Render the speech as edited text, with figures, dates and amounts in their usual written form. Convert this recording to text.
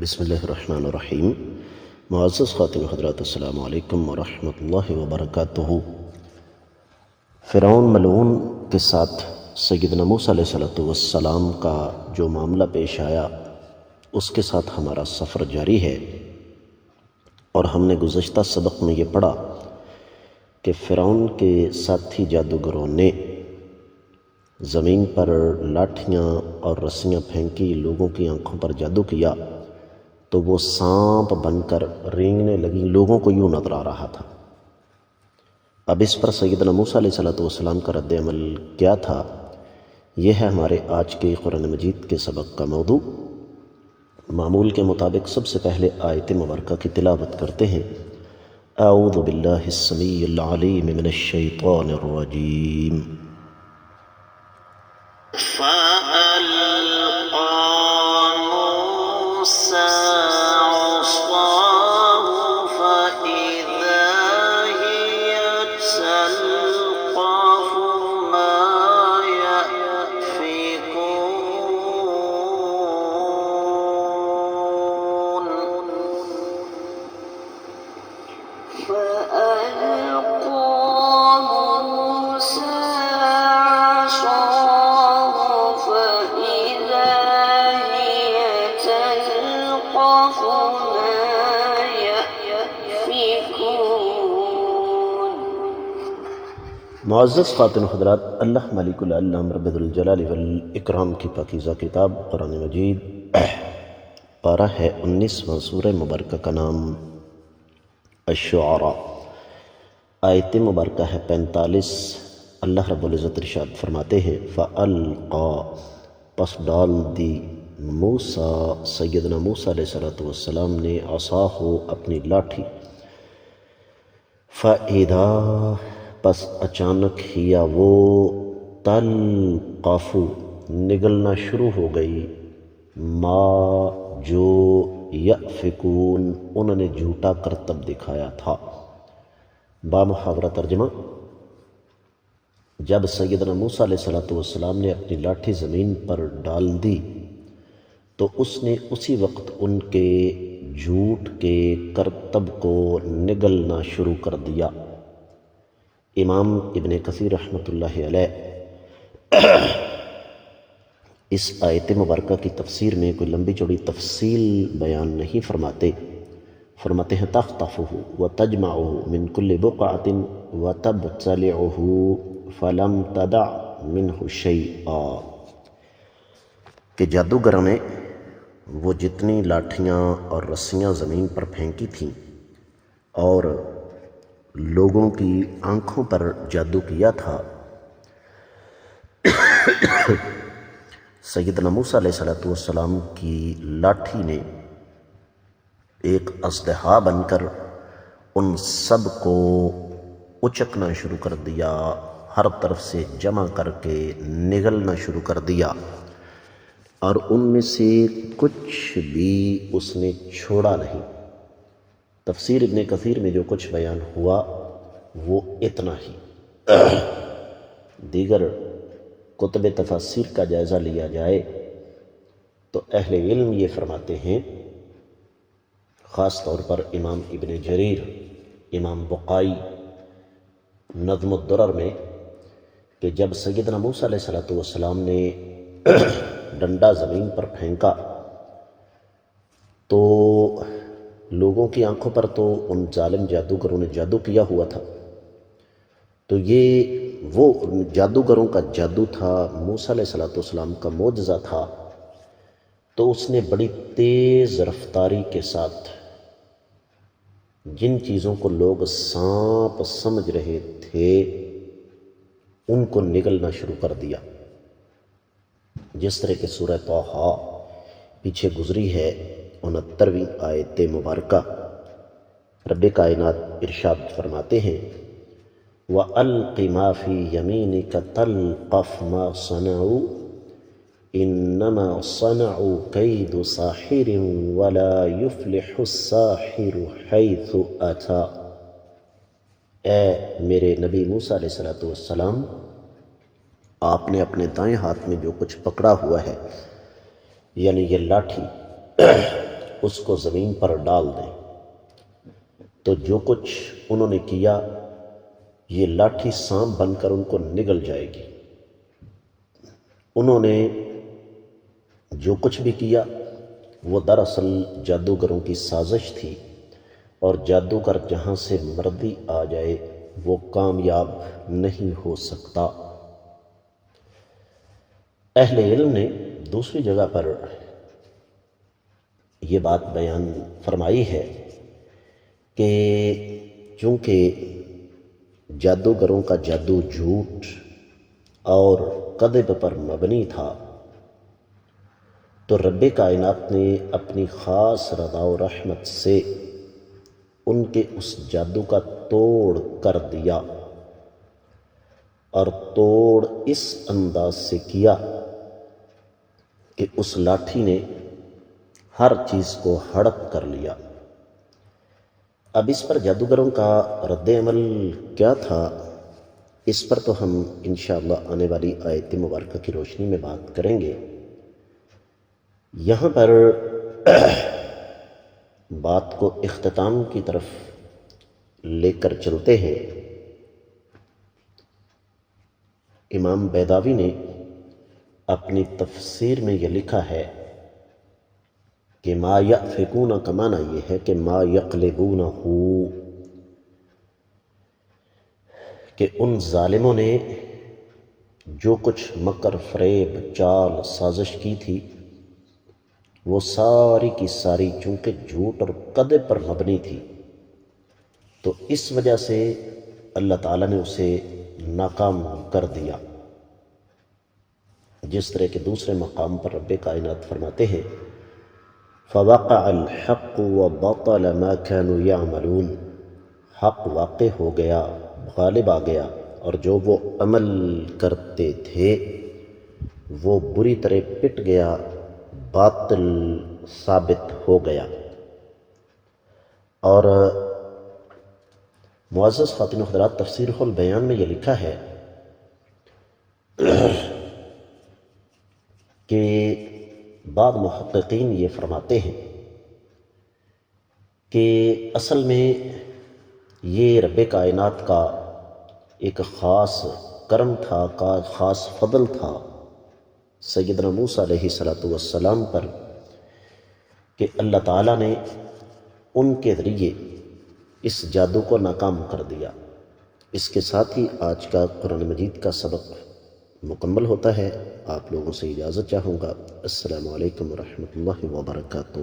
بسم اللہ الرحمن الرحیم۔ معزز خواتین حضرات، السلام علیکم ورحمۃ اللہ وبرکاتہ۔ فرعون ملعون کے ساتھ سیدنا موسیٰ علیہ السلام کا جو معاملہ پیش آیا، اس کے ساتھ ہمارا سفر جاری ہے، اور ہم نے گزشتہ سبق میں یہ پڑھا کہ فرعون کے ساتھی جادوگروں نے زمین پر لاٹھیاں اور رسیاں پھینکی، لوگوں کی آنکھوں پر جادو کیا تو وہ سانپ بن کر رینگنے لگیں، لوگوں کو یوں نظر آ رہا تھا۔ اب اس پر سیدنا موسیٰ علیہ السلام کا رد عمل کیا تھا، یہ ہے ہمارے آج کے قرآن مجید کے سبق کا موضوع۔ معمول کے مطابق سب سے پہلے آیت مبارکہ کی تلاوت کرتے ہیں۔ اعوذ باللہ السمیع العلیم من الشیطان الرجیم۔ معزز خواتین حضرات، اللہ ملک العلم رب الجلال والاکرام کی پاکیزہ کتاب قرآن مجید پارہ ہے 19واں سورہ مبارکہ کا نام الشعراء، آیت مبارکہ ہے 45۔ اللہ رب العزت ارشاد فرماتے ہیں فَأَلْقَى، پس ڈال دی موسیٰ سیدنا موسیٰ علیہ السلام نے عصاہ، اپنی لاٹھی، فَإِذَا، پس اچانک ہیا وہ، تلقف، نگلنا شروع ہو گئی، ما، جو، یأفکون، انہوں نے جھوٹا کرتب دکھایا تھا۔ بامحاورہ ترجمہ، جب سیدنا موسیٰ علیہ السلام نے اپنی لاٹھی زمین پر ڈال دی تو اس نے اسی وقت ان کے جھوٹ کے کرتب کو نگلنا شروع کر دیا۔ امام ابن کثیر رحمۃ اللہ علیہ اس آیت مبارکہ کی تفسیر میں کوئی لمبی چوڑی تفصیل بیان نہیں فرماتے ہیں تخطفہ وتجمعہ من کل بقعۃ وتبتلعہ فلم تدع منہ شیئا، کہ جادوگروں نے وہ جتنی لاٹھیاں اور رسیاں زمین پر پھینکی تھیں اور لوگوں کی آنکھوں پر جادو کیا تھا، سیدنا موسیٰ علیہ السلام کی لاٹھی نے ایک اژدہا بن کر ان سب کو اچکنا شروع کر دیا، ہر طرف سے جمع کر کے نگلنا شروع کر دیا، اور ان میں سے کچھ بھی اس نے چھوڑا نہیں۔ تفسیر ابن کثیر میں جو کچھ بیان ہوا وہ اتنا ہی۔ دیگر کتب تفاسیر کا جائزہ لیا جائے تو اہل علم یہ فرماتے ہیں، خاص طور پر امام ابن جریر، امام بقائی نظم الدرر میں، کہ جب سیدنا موسیٰ علیہ السلام نے ڈنڈا زمین پر پھینکا تو لوگوں کی آنکھوں پر تو ان ظالم جادوگروں نے جادو کیا ہوا تھا، تو یہ وہ جادوگروں کا جادو تھا، موسیٰ علیہ السلام کا معجزہ تھا، تو اس نے بڑی تیز رفتاری کے ساتھ جن چیزوں کو لوگ سانپ سمجھ رہے تھے ان کو نگلنا شروع کر دیا، جس طرح کہ سورہ طٰہٰ پیچھے گزری ہے 69ویں آیت مبارکہ۔ رب کائنات ارشاد فرماتے ہیں وَأَلْقِ مَا فِي يَمِينِكَ تَلْقَفْ مَا صَنَعُوا إِنَّمَا صَنَعُوا كَيْدُ سَاحِرٍ وَلَا يُفْلِحُ السَّاحِرُ حَيْثُ أَتَىٰ، اے میرے نبی موسیٰ علیہ السلام، آپ نے اپنے دائیں ہاتھ میں جو کچھ پکڑا ہوا ہے، یعنی یہ لاٹھی، اس کو زمین پر ڈال دیں تو جو کچھ انہوں نے کیا یہ لاٹھی سانپ بن کر ان کو نگل جائے گی۔ انہوں نے جو کچھ بھی کیا وہ دراصل جادوگروں کی سازش تھی، اور جادوگر جہاں سے مرضی آ جائے وہ کامیاب نہیں ہو سکتا۔ اہل علم نے دوسری جگہ پر یہ بات بیان فرمائی ہے کہ چونکہ جادوگروں کا جادو جھوٹ اور کذب پر مبنی تھا، تو رب کائنات نے اپنی خاص رضا و رحمت سے ان کے اس جادو کا توڑ کر دیا، اور توڑ اس انداز سے کیا کہ اس لاٹھی نے ہر چیز کو ہڑپ کر لیا۔ اب اس پر جادوگروں کا رد عمل کیا تھا، اس پر تو ہم انشاءاللہ آنے والی آیت مبارکہ کی روشنی میں بات کریں گے۔ یہاں پر بات کو اختتام کی طرف لے کر چلتے ہیں۔ امام بیضاوی نے اپنی تفسیر میں یہ لکھا ہے کہ ما یأفکون کا معنی یہ ہے کہ ما یقلبونہ، کہ ان ظالموں نے جو کچھ مکر، فریب، چال، سازش کی تھی وہ ساری کی ساری چونکہ جھوٹ اور کذب پر مبنی تھی، تو اس وجہ سے اللہ تعالیٰ نے اسے ناکام کر دیا۔ جس طرح کے دوسرے مقام پر رب کائنات فرماتے ہیں فَوَقَعَ الْحَقُّ وَبَطَلَ مَا كَانُوا يَعْمَلُونَ، حق واقع ہو گیا، غالب آ گیا، اور جو وہ عمل کرتے تھے وہ بری طرح پٹ گیا، باطل ثابت ہو گیا۔ اور معزز خواتین و حضرات، تفسیر البیان میں یہ لکھا ہے کہ بعض محققین یہ فرماتے ہیں کہ اصل میں یہ رب کائنات کا ایک خاص کرم تھا، خاص فضل تھا سیدنا موسیٰ علیہ السلام پر، کہ اللہ تعالیٰ نے ان کے ذریعے اس جادو کو ناکام کر دیا۔ اس کے ساتھ ہی آج کا قرآن مجید کا سبق مکمل ہوتا ہے۔ آپ لوگوں سے اجازت چاہوں گا۔ السلام علیکم ورحمۃ اللہ وبرکاتہ۔